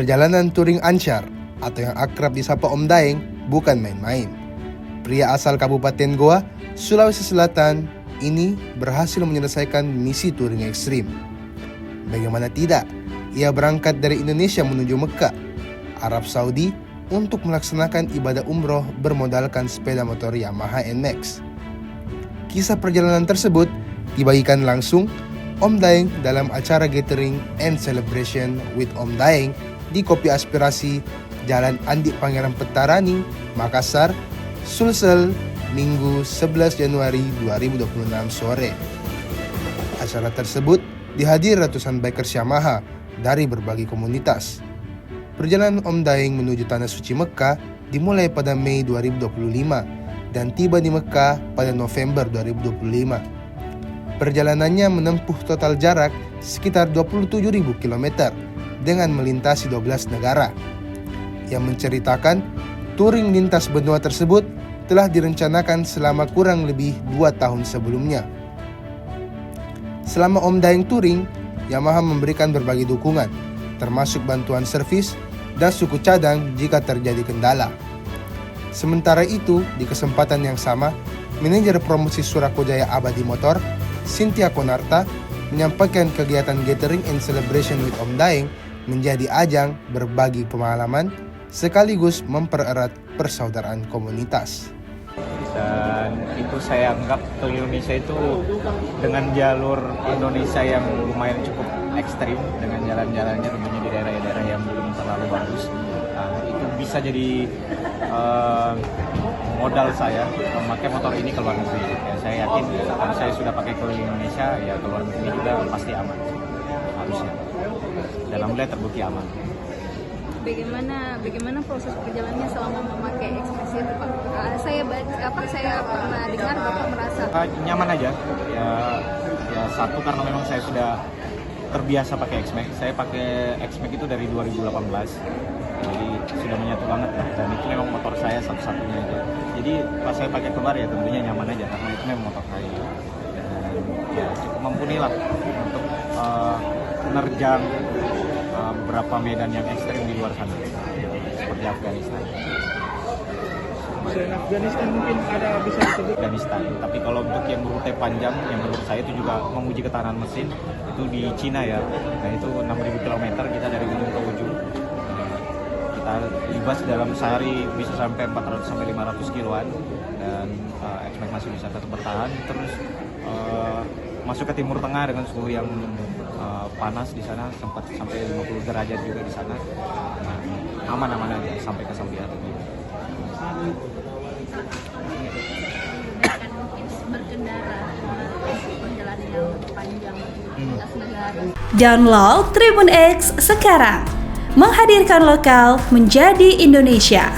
Perjalanan touring Ansyar atau yang akrab disapa Om Daeng bukan main-main. Pria asal Kabupaten Goa, Sulawesi Selatan ini berhasil menyelesaikan misi touring ekstrim. Bagaimana tidak, ia berangkat dari Indonesia menuju Mekah, Arab Saudi untuk melaksanakan ibadah umroh bermodalkan sepeda motor Yamaha NMAX. Kisah perjalanan tersebut dibagikan langsung Om Daeng dalam acara Gathering and Celebration with Om Daeng di Kopi Aspirasi Jalan Andi Pangeran Petarani, Makassar, Sulsel, Minggu 11 Januari 2026 sore. Acara tersebut dihadiri ratusan bikers Yamaha dari berbagai komunitas. Perjalanan Om Daeng menuju Tanah Suci Mekah dimulai pada Mei 2025 dan tiba di Mekah pada November 2025. Perjalanannya menempuh total jarak sekitar 27.000 km dengan melintasi 12 negara. Yang menceritakan touring lintas benua tersebut telah direncanakan selama kurang lebih 2 tahun sebelumnya. Selama Om Daeng touring, Yamaha memberikan berbagai dukungan, termasuk bantuan servis dan suku cadang jika terjadi kendala. Sementara itu, di kesempatan yang sama, manajer promosi Surakojaya Abadi Motor, Cynthia Konarta, menyampaikan kegiatan Gathering and Celebration with Om Daeng menjadi ajang berbagi pengalaman sekaligus mempererat persaudaraan komunitas. Dan itu saya anggap keliling Indonesia itu dengan jalur Indonesia yang lumayan cukup ekstrim, dengan jalan-jalannya tentunya di daerah-daerah yang belum terlalu bagus, itu bisa jadi modal saya memakai motor ini ke luar negeri. Ya, saya yakin kalau saya sudah pakai keliling Indonesia, ya ke luar negeri juga pasti aman, harusnya. Dan alhamdulillah terbukti aman. Bagaimana proses perjalanannya selama memakai ekspresi itu, Pak? Saya pernah dengar Bapak merasa nyaman aja. Ya satu karena memang saya sudah terbiasa pakai X-Max. Saya pakai X-Max itu dari 2018. Jadi sudah menyatu banget lah, dan itu memang motor saya satu-satunya aja. Jadi pas saya pakai keluar ya tentunya nyaman aja karena itu memang motor saya. Dan ya cukup mumpuni lah untuk menerjang beberapa medan yang ekstrim di luar sana, seperti Afghanistan. Selain Afghanistan mungkin ada bisa disebut Afghanistan. Tapi kalau untuk yang rute panjang, yang menurut saya itu juga menguji ketahanan mesin, itu di Cina ya. Dan itu 6.000 km kita dari ujung ke ujung. Kita libas dalam sehari bisa sampai 400-500 kiloan, dan X-Max masih bisa tetap bertahan. Terus masuk ke Timur Tengah dengan suhu yang panas di sana, sempat sampai 50 derajat juga di sana. Nah, aman-aman aja sampai ke Saudi Arabia. berkendara perjalanan yang panjang lintas negara. Download Tribun X sekarang, menghadirkan lokal menjadi Indonesia.